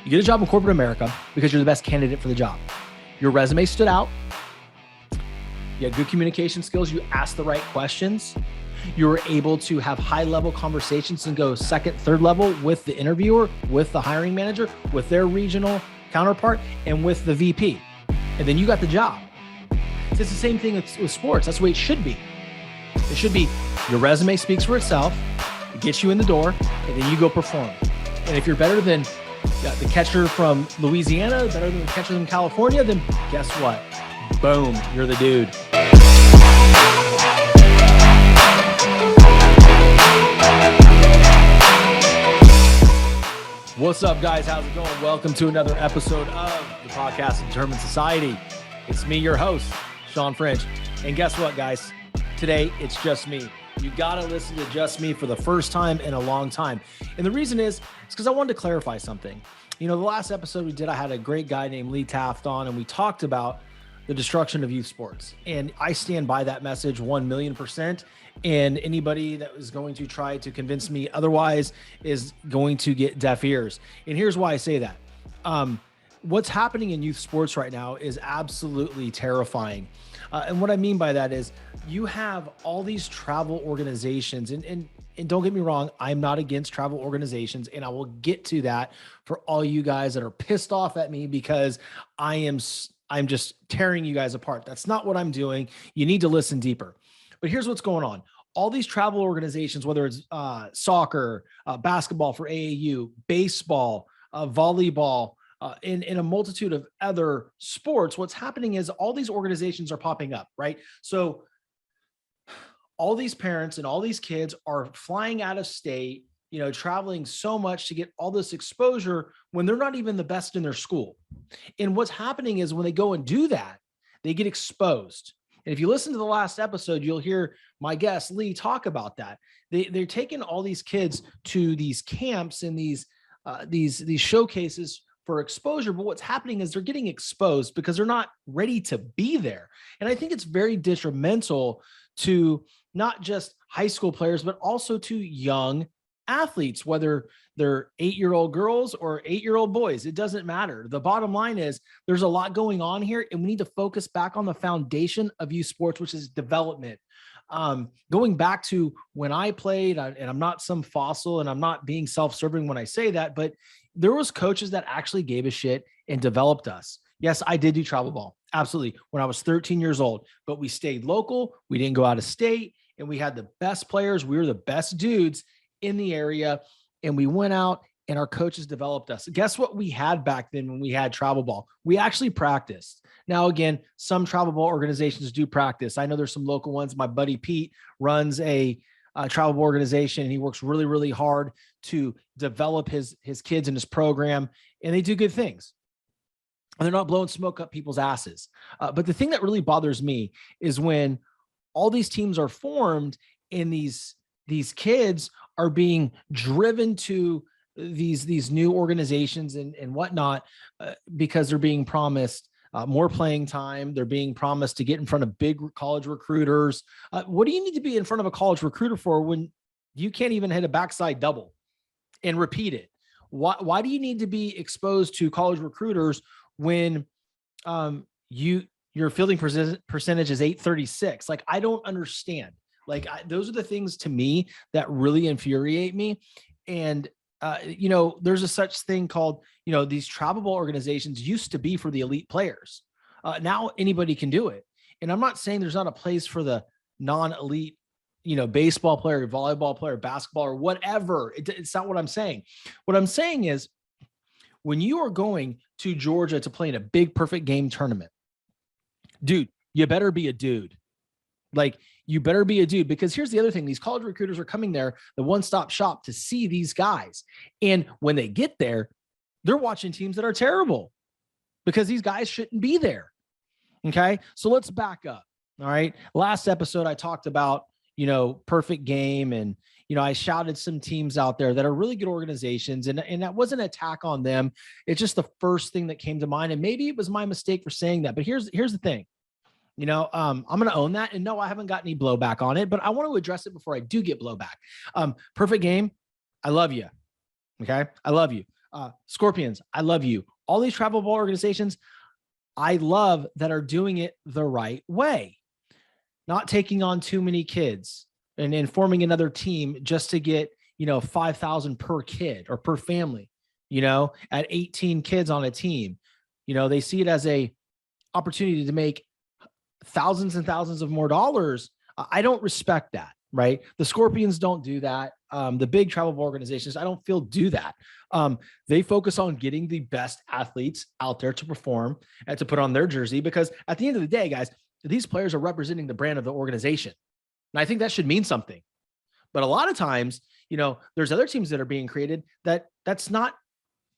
You get a job in corporate America because you're the best candidate for the job. Your resume stood out. You had good communication skills. You asked the right questions. You were able to have high-level conversations and go second, third level with the interviewer, with the hiring manager, with their regional counterpart, and with the VP. And then you got the job. It's the same thing with sports. That's the way it should be. It should be your resume speaks for itself. It gets you in the door, and then you go perform. And if you're better than the catcher from Louisiana, better than the catcher from California, then guess what? Boom, you're the dude. What's up, guys? How's it going? Welcome to another episode of the podcast Determined Society. It's me, your host, Shawn French. And guess what, guys? Today, it's just me. You got to listen to just me for the first time in a long time. And the reason is, it's because I wanted to clarify something. You know, the last episode we did, I had a great guy named Lee Taft on, and we talked about the destruction of youth sports. And I stand by that message 1,000,000%. And anybody that is going to try to convince me otherwise is going to get deaf ears. And here's why I say that. What's happening in youth sports right now is absolutely terrifying. And what I mean by that is you have all these travel organizations, and don't get me wrong, I'm not against travel organizations, and I will get to that for all you guys that are pissed off at me because I'm just tearing you guys apart. That's not what I'm doing. You need to listen deeper. But here's what's going on. All these travel organizations, whether it's soccer, basketball for AAU, baseball, volleyball, in a multitude of other sports, what's happening is all these organizations are popping up, right? So all these parents and all these kids are flying out of state, you know, traveling so much to get all this exposure when they're not even the best in their school. And what's happening is when they go and do that, they get exposed. And if you listen to the last episode, you'll hear my guest Lee talk about that. They're taking all these kids to these camps and these showcases for exposure. But what's happening is they're getting exposed because they're not ready to be there. And I think it's very detrimental to not just high school players, but also to young athletes, whether they're 8-year-old girls or 8-year-old boys. It doesn't matter. The bottom line is there's a lot going on here, and we need to focus back on the foundation of youth sports, which is development. Going back to when I played, and I'm not some fossil, and I'm not being self-serving when I say that, but there was coaches that actually gave a shit and developed us. Yes, I did do travel ball. Absolutely. When I was 13 years old, but we stayed local. We didn't go out of state, and we had the best players. We were the best dudes in the area, and we went out and our coaches developed us. Guess what we had back then when we had travel ball? We actually practiced. Now, again, some travel ball organizations do practice. I know there's some local ones. My buddy Pete runs a travel ball organization, and he works really, really hard to develop his kids in his program, and they do good things. And they're not blowing smoke up people's asses. But the thing that really bothers me is when all these teams are formed and these kids are being driven to these new organizations and whatnot because they're being promised more playing time. They're being promised to get in front of big college recruiters. What do you need to be in front of a college recruiter for when you can't even hit a backside double and repeat it? Why do you need to be exposed to college recruiters when your fielding percentage is 836? Like, I don't understand. Like, those are the things to me that really infuriate me. And, you know, there's a such thing called, you know, these travel ball organizations used to be for the elite players. Now anybody can do it. And I'm not saying there's not a place for the non-elite, you know, baseball player, volleyball player, basketball, or whatever. It's not what I'm saying. What I'm saying is when you are going to Georgia to play in a big perfect game tournament, dude, you better be a dude. Like, you better be a dude, because here's the other thing. These college recruiters are coming there, the one-stop shop, to see these guys. And when they get there, they're watching teams that are terrible because these guys shouldn't be there. Okay. So let's back up. All right. Last episode, I talked about, you know, perfect game. And, you know, I shouted some teams out there that are really good organizations, and that wasn't an attack on them. It's just the first thing that came to mind. And maybe it was my mistake for saying that, but here's the thing. You know, I'm going to own that. And no, I haven't got any blowback on it, but I want to address it before I do get blowback. Perfect game. I love you. Okay. I love you. Scorpions, I love you. All these travel ball organizations, I love that are doing it the right way, not taking on too many kids and forming another team just to get, 5,000 per kid or per family, at 18 kids on a team. They see it as a opportunity to make thousands and thousands of more dollars. I don't respect that, right? The Scorpions don't do that. The big travel organizations, I don't feel do that. They focus on getting the best athletes out there to perform and to put on their jersey, because at the end of the day, guys, these players are representing the brand of the organization. And I think that should mean something. But a lot of times, there's other teams that are being created that's not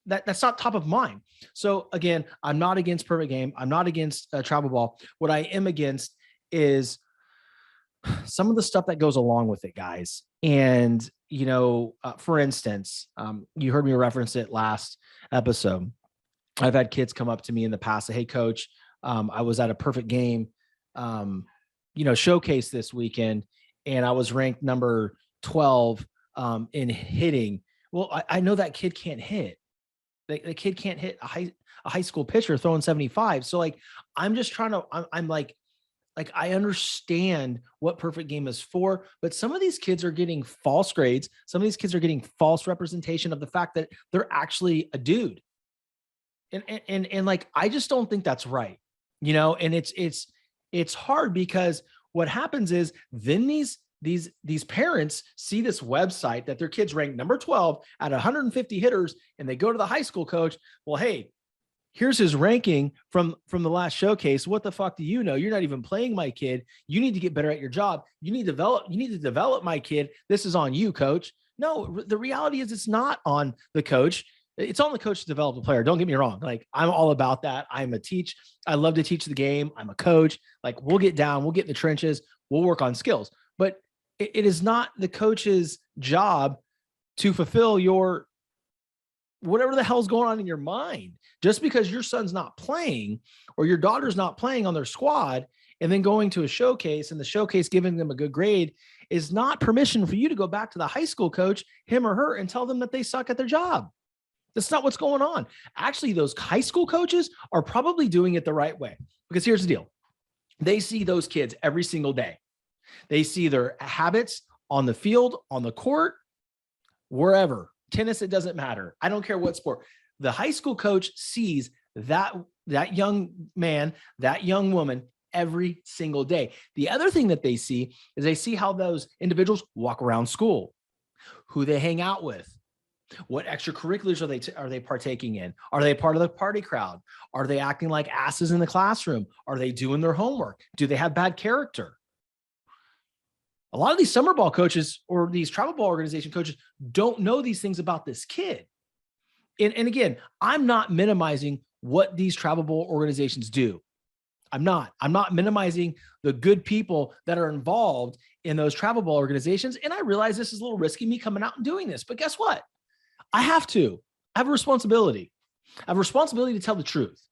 top of mind. So again, I'm not against perfect game. I'm not against travel ball. What I am against is some of the stuff that goes along with it, guys. And, for instance, you heard me reference it last episode. I've had kids come up to me in the past, say, hey, coach, I was at a perfect game, showcase this weekend, and I was ranked number 12 in hitting. Well, I know that kid can't hit. The kid can't hit a high school pitcher throwing 75. So I'm just trying to, I'm like, I understand what perfect game is for, but some of these kids are getting false grades. Some of these kids are getting false representation of the fact that they're actually a dude. And I just don't think that's right, and it's hard, because what happens is then these parents see this website that their kids ranked number 12 out of 150 hitters, and they go to the high school coach. Well, hey, here's his ranking from the last showcase. What the fuck do you know? You're not even playing my kid. You need to get better at your job. You need to develop my kid. This is on you, coach. No, the reality is it's not on the coach. It's on the coach to develop the player. Don't get me wrong. I'm all about that. I love to teach the game. I'm a coach. We'll get down, we'll get in the trenches, we'll work on skills, but it is not the coach's job to fulfill your whatever the hell's going on in your mind. Just because your son's not playing or your daughter's not playing on their squad and then going to a showcase and the showcase giving them a good grade is not permission for you to go back to the high school coach, him or her, and tell them that they suck at their job. That's not what's going on. Actually, those high school coaches are probably doing it the right way, because here's the deal. They see those kids every single day. They see their habits on the field, on the court, wherever. Tennis, it doesn't matter. I don't care what sport. The high school coach sees that young man, that young woman every single day. The other thing that they see is they see how those individuals walk around school, who they hang out with, what extracurriculars are they partaking in? Are they part of the party crowd? Are they acting like asses in the classroom? Are they doing their homework? Do they have bad character? A lot of these summer ball coaches or these travel ball organization coaches don't know these things about this kid. And again, I'm not minimizing what these travel ball organizations do. I'm not minimizing the good people that are involved in those travel ball organizations. And I realize this is a little risky, me coming out and doing this, but guess what? I have a responsibility. I have a responsibility to tell the truth.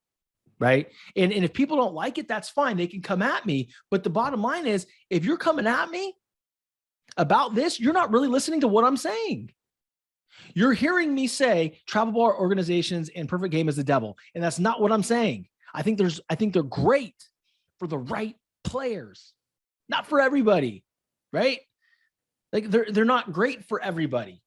Right. And if people don't like it, that's fine. They can come at me. But the bottom line is, if you're coming at me about this, you're not really listening to what I'm saying. You're hearing me say travel ball organizations and perfect game is the devil. And that's not what I'm saying. I think they're great for the right players, not for everybody. Right. They're not great for everybody.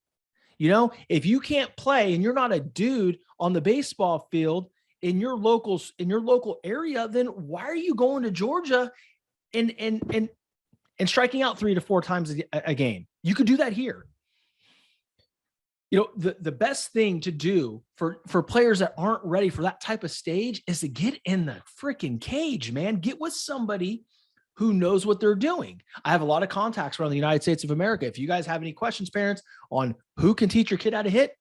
If you can't play and you're not a dude on the baseball field in your local area, then why are you going to Georgia and striking out 3 to 4 times a game? You could do that here. The best thing to do for players that aren't ready for that type of stage is to get in the freaking cage, man. Get with somebody who knows what they're doing. I have a lot of contacts around the United States of America. If you guys have any questions, parents, on who can teach your kid how to hit,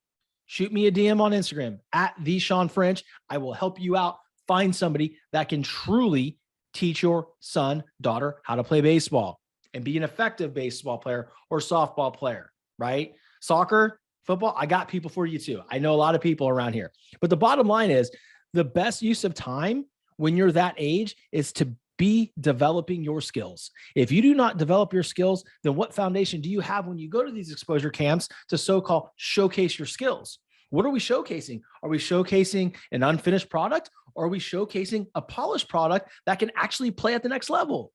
shoot me a DM on Instagram at the Shawn French. I will help you out. Find somebody that can truly teach your son, daughter how to play baseball and be an effective baseball player or softball player, right? Soccer, football, I got people for you too. I know a lot of people around here. But the bottom line is, the best use of time when you're that age is to be developing your skills. If you do not develop your skills, then what foundation do you have when you go to these exposure camps to so-called showcase your skills? What are we showcasing? Are we showcasing an unfinished product, or are we showcasing a polished product that can actually play at the next level?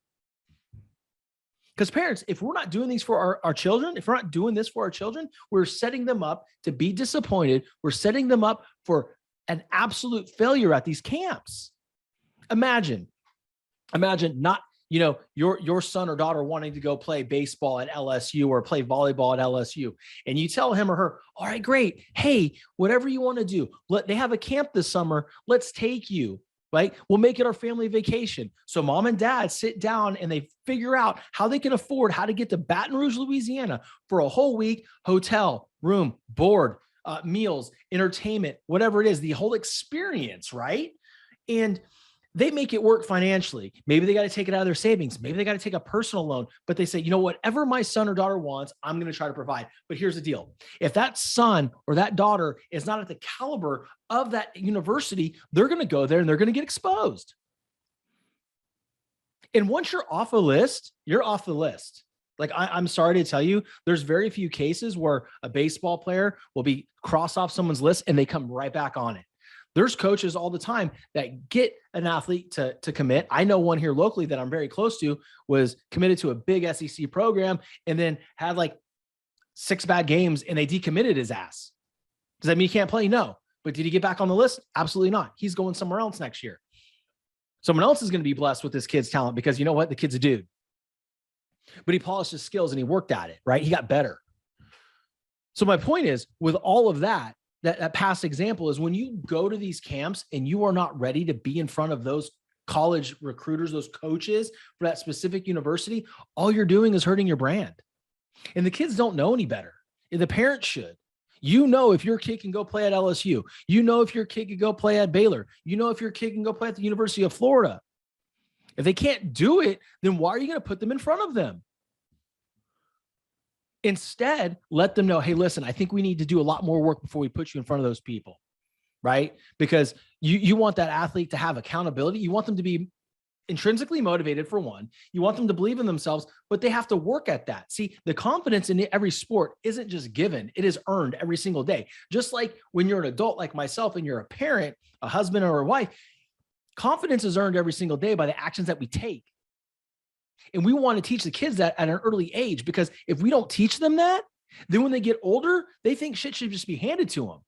Because parents, if we're not doing these for our children, if we're not doing this for our children, we're setting them up to be disappointed. We're setting them up for an absolute failure at these camps. Imagine not, your son or daughter wanting to go play baseball at LSU or play volleyball at LSU. And you tell him or her, all right, great. Hey, whatever you want to do, they have a camp this summer. Let's take you. Right? We'll make it our family vacation. So mom and dad sit down and they figure out how they can afford how to get to Baton Rouge, Louisiana for a whole week, hotel, room, board, meals, entertainment, whatever it is, the whole experience, right? And they make it work financially. Maybe they got to take it out of their savings. Maybe they got to take a personal loan, but they say, whatever my son or daughter wants, I'm going to try to provide. But here's the deal. If that son or that daughter is not at the caliber of that university, they're going to go there and they're going to get exposed. And once you're off a list, you're off the list. Like, I'm sorry to tell you, there's very few cases where a baseball player will be crossed off someone's list and they come right back on it. There's coaches all the time that get an athlete to commit. I know one here locally that I'm very close to was committed to a big SEC program and then had like 6 bad games and they decommitted his ass. Does that mean he can't play? No. But did he get back on the list? Absolutely not. He's going somewhere else next year. Someone else is going to be blessed with this kid's talent because you know what? The kid's a dude. But he polished his skills and he worked at it, right? He got better. So my point is, with all of that past example is when you go to these camps and you are not ready to be in front of those college recruiters, those coaches for that specific university, all you're doing is hurting your brand. And the kids don't know any better. And the parents should. If your kid can go play at LSU, if your kid can go play at Baylor, if your kid can go play at the University of Florida. If they can't do it, then why are you going to put them in front of them? Instead, let them know, hey, listen, I think we need to do a lot more work before we put you in front of those people, right? Because you want that athlete to have accountability. You want them to be intrinsically motivated, for one. You want them to believe in themselves, but they have to work at that. See, the confidence in every sport isn't just given. It is earned every single day. Just like when you're an adult like myself and you're a parent, a husband or a wife, confidence is earned every single day by the actions that we take. And we want to teach the kids that at an early age, because if we don't teach them that, then when they get older, they think shit should just be handed to them.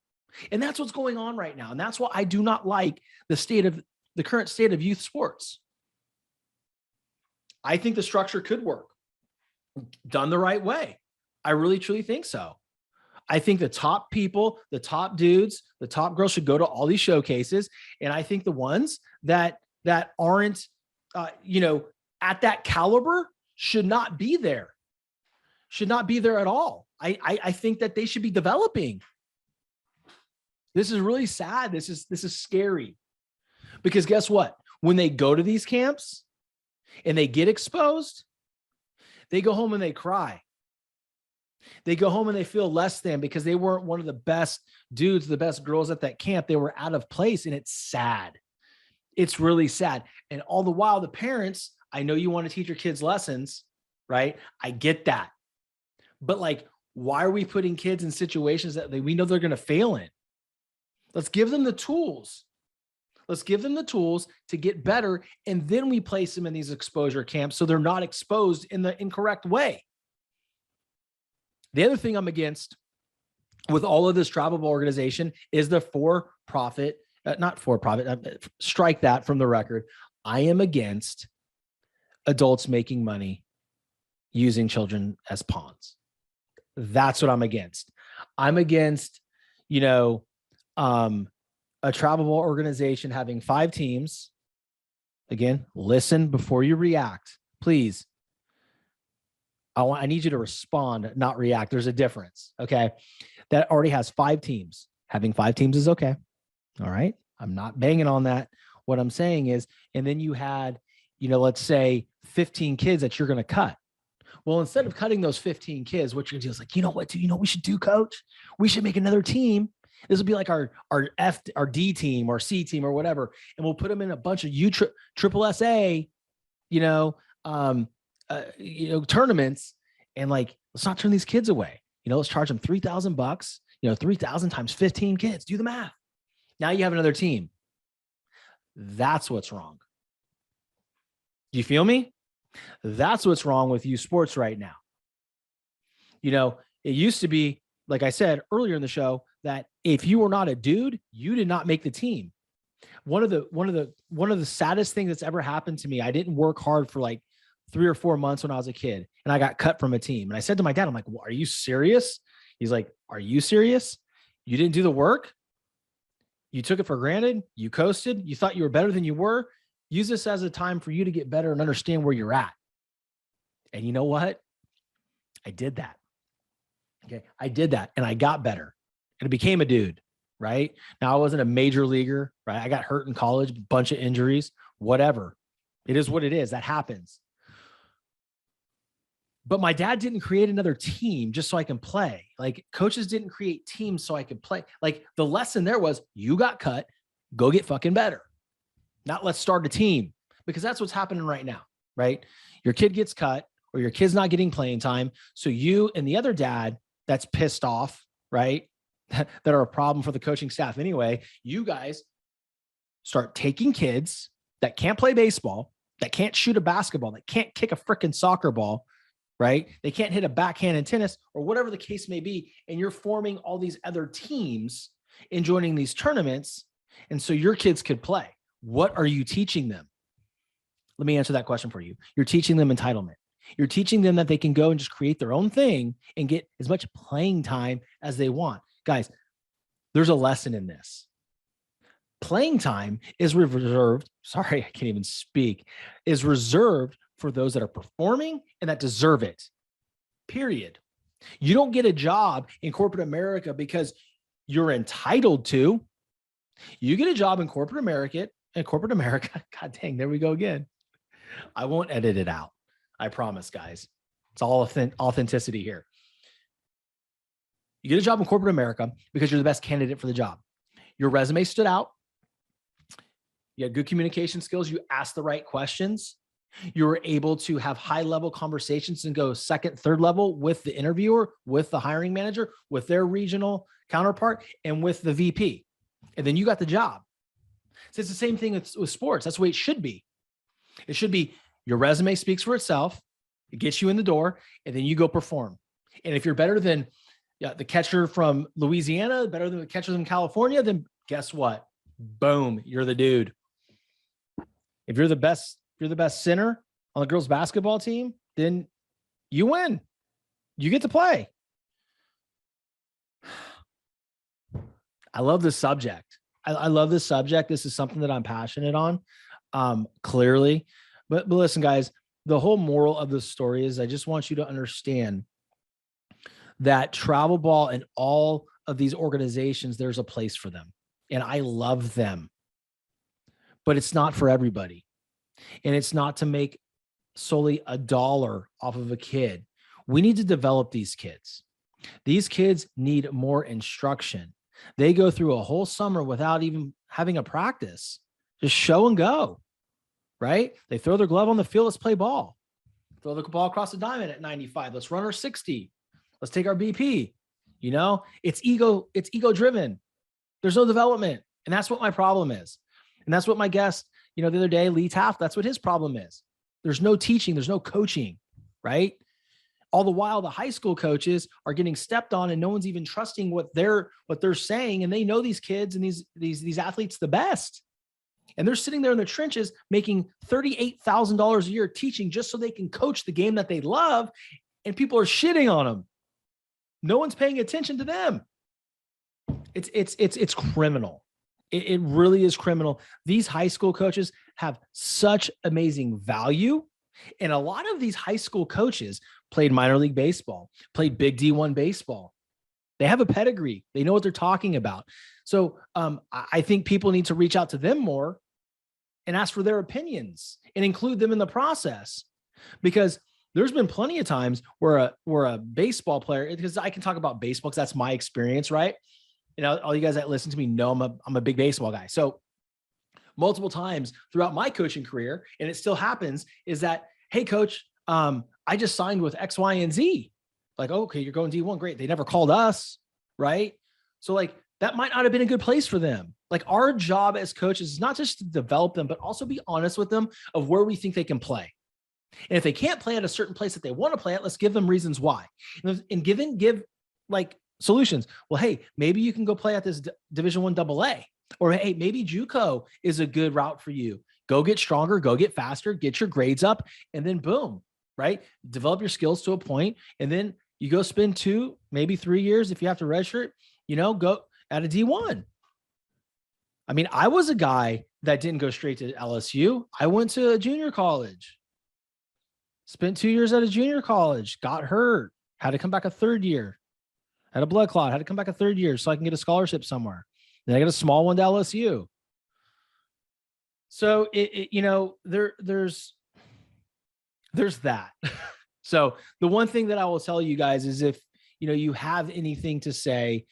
And that's what's going on right now. And that's why I do not like the current state of youth sports. I think the structure could work done the right way. I really, truly think so. I think the top people, the top dudes, the top girls should go to all these showcases. And I think the ones that aren't, at that caliber should not be there at all. I think that they should be developing. This is really sad. This is scary, because guess what? When they go to these camps and they get exposed, they go home and they cry. They go home and they feel less than because they weren't one of the best dudes, the best girls at that camp. They were out of place, and it's sad. It's really sad. And all the while, the parents, I know you want to teach your kids lessons, right? I get that. But why are we putting kids in situations that we know they're going to fail in? Let's give them the tools. Let's give them the tools to get better. And then we place them in these exposure camps so they're not exposed in the incorrect way. The other thing I'm against with all of this travel organization is the for-profit, not for-profit, strike that from the record. I am against adults making money using children as pawns. That's what I'm against. I'm against, a travel organization having 5 teams. Again, listen before you react, please. I need you to respond, not react. There's a difference. Okay. That already has 5 teams. Having 5 teams is okay. All right. I'm not banging on that. What I'm saying is, and then you had, let's say 15 kids that you're going to cut. Well, instead of cutting those 15 kids, what you're going to do is what we should do, coach? We should make another team. This will be like our D team or C team or whatever. And we'll put them in a bunch of triple SA, tournaments, and let's not turn these kids away. Let's charge them $3,000. 3,000 times 15 kids. Do the math. Now you have another team. That's what's wrong. Do you feel me? That's what's wrong with youth sports right now. It used to be, like I said earlier in the show, that if you were not a dude, you did not make the team. One of the saddest things that's ever happened to me, I didn't work hard for like 3 or 4 months when I was a kid, and I got cut from a team. And I said to my dad, I'm like, well, are you serious? He's like, are you serious? You didn't do the work? You took it for granted? You coasted? You thought you were better than you were? Use this as a time for you to get better and understand where you're at. And you know what? I did that. Okay. I did that and I got better and I became a dude, right? Now I wasn't a major leaguer, right? I got hurt in college, bunch of injuries, whatever. It is what it is. That happens. But my dad didn't create another team just so I can play. Like coaches didn't create teams so I could play. Like the lesson there was, you got cut, go get fucking better. Not let's start a team, because that's what's happening right now, right? Your kid gets cut or your kid's not getting playing time. So you and the other dad that's pissed off, right? That are a problem for the coaching staff anyway. You guys start taking kids that can't play baseball, that can't shoot a basketball, that can't kick a freaking soccer ball, right? They can't hit a backhand in tennis or whatever the case may be. And you're forming all these other teams and joining these tournaments. And so your kids could play. What are you teaching them? Let me answer that question for you. You're teaching them entitlement. You're teaching them that they can go and just create their own thing and get as much playing time as they want. Guys, there's a lesson in this. Playing time is reserved, sorry, I can't even speak, is reserved for those that are performing and that deserve it, period. You don't get a job in corporate America because you're entitled to. You get a job in corporate America, God dang, there we go again. I won't edit it out. I promise, guys. It's all authenticity here. You get a job in corporate America because you're the best candidate for the job. Your resume stood out. You had good communication skills. You asked the right questions. You were able to have high-level conversations and go second, third level with the interviewer, with the hiring manager, with their regional counterpart, and with the VP. And then you got the job. So it's the same thing with sports. That's the way it should be. It should be your resume speaks for itself. It gets you in the door, and then you go perform. And if you're better than the catcher from Louisiana, better than the catcher from California, then guess what? Boom, you're the dude. If you're the best center on the girls' basketball team, then you win. You get to play. I love this subject. I love this subject. This is something that I'm passionate on, clearly. But listen, guys, the whole moral of the story is I just want you to understand that travel ball and all of these organizations, there's a place for them. And I love them. But it's not for everybody. And it's not to make solely $1 off of a kid. We need to develop these kids. These kids need more instruction. They go through a whole summer without even having a practice. Just show and go, right? They throw their glove on the field. Let's play ball. Throw the ball across the diamond at 95. Let's run our 60. Let's take our BP. It's ego driven. There's no development. And that's what my problem is. And that's what my guest, the other day, Lee Taft, that's what his problem is. There's no teaching. There's no coaching, right? All the while, the high school coaches are getting stepped on and no one's even trusting what they're saying. And they know these kids and these athletes the best. And they're sitting there in the trenches making $38,000 a year teaching just so they can coach the game that they love. And people are shitting on them. No one's paying attention to them. It's criminal. It really is criminal. These high school coaches have such amazing value. And a lot of these high school coaches played minor league baseball, played big D1 baseball. They have a pedigree. They know what they're talking about. So I think people need to reach out to them more and ask for their opinions and include them in the process, because there's been plenty of times where a baseball player, because I can talk about baseball because that's my experience, right? All you guys that listen to me know I'm a big baseball guy. So multiple times throughout my coaching career, and it still happens, is that, hey, coach, I just signed with X, Y, and Z. Like, okay, you're going D1. Great. They never called us, right? So like that might not have been a good place for them. Like our job as coaches is not just to develop them, but also be honest with them of where we think they can play. And if they can't play at a certain place that they want to play at, let's give them reasons why. And give like solutions. Well, hey, maybe you can go play at this Division I AA. Or hey, maybe JUCO is a good route for you. Go get stronger, go get faster, get your grades up, and then boom, right? Develop your skills to a point, and then you go spend 2, maybe 3 years if you have to redshirt, go at a D1. I mean, I was a guy that didn't go straight to LSU. I went to a junior college, spent 2 years at a junior college, got hurt, had to come back a third year, had a blood clot, had to come back a third year so I can get a scholarship somewhere. Then I got a small one to LSU. So there's that. So the one thing that I will tell you guys is if you have anything to say,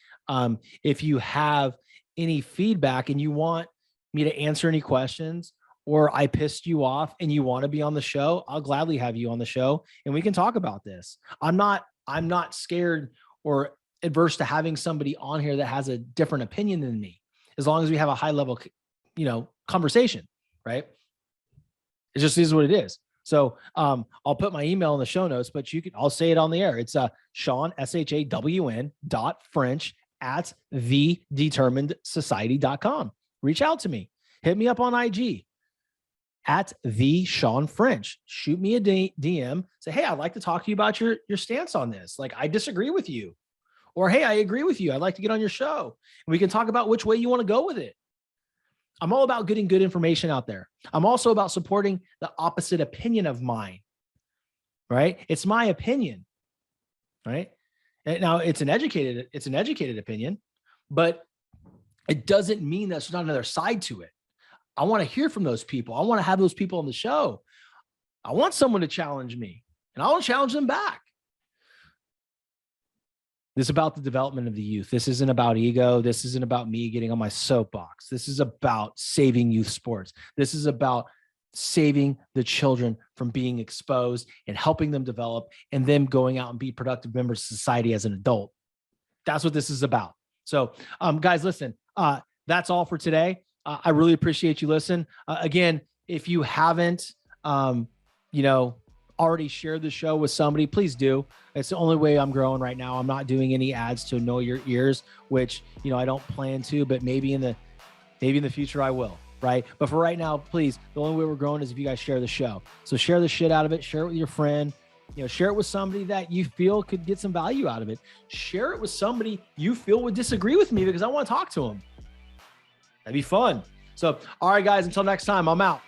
if you have any feedback and you want me to answer any questions, or I pissed you off and you want to be on the show, I'll gladly have you on the show and we can talk about this. I'm not scared or adverse to having somebody on here that has a different opinion than me, as long as we have a high level, conversation, right? It just is what it is. So I'll put my email in the show notes, but I'll say it on the air. It's Shawn, SHAWN.French @thedeterminedsociety.com. Reach out to me. Hit me up on IG @TheShawnFrench. Shoot me a DM. Say, hey, I'd like to talk to you about your stance on this. Like, I disagree with you. Or, hey, I agree with you. I'd like to get on your show. And we can talk about which way you want to go with it. I'm all about getting good information out there. I'm also about supporting the opposite opinion of mine, right? It's my opinion, right? And now it's an educated opinion, but it doesn't mean that there's not another side to it. I want to hear from those people. I want to have those people on the show. I want someone to challenge me, and I want to challenge them back. This is about the development of the youth. This isn't about ego. This isn't about me getting on my soapbox. This is about saving youth sports. This is about saving the children from being exposed and helping them develop and them going out and be productive members of society as an adult. That's what this is about. So guys, listen, that's all for today. I really appreciate you listening. Again, if you haven't, already shared the show with somebody, please do. It's the only way I'm growing right now. I'm not doing any ads to annoy your ears, which, I don't plan to, but maybe in the future I will, right? But for right now, please, the only way we're growing is if you guys share the show. So share the shit out of it. Share it with your friend. Share it with somebody that you feel could get some value out of it. Share it with somebody you feel would disagree with me, because I want to talk to them. That'd be fun. So, all right, guys, until next time, I'm out.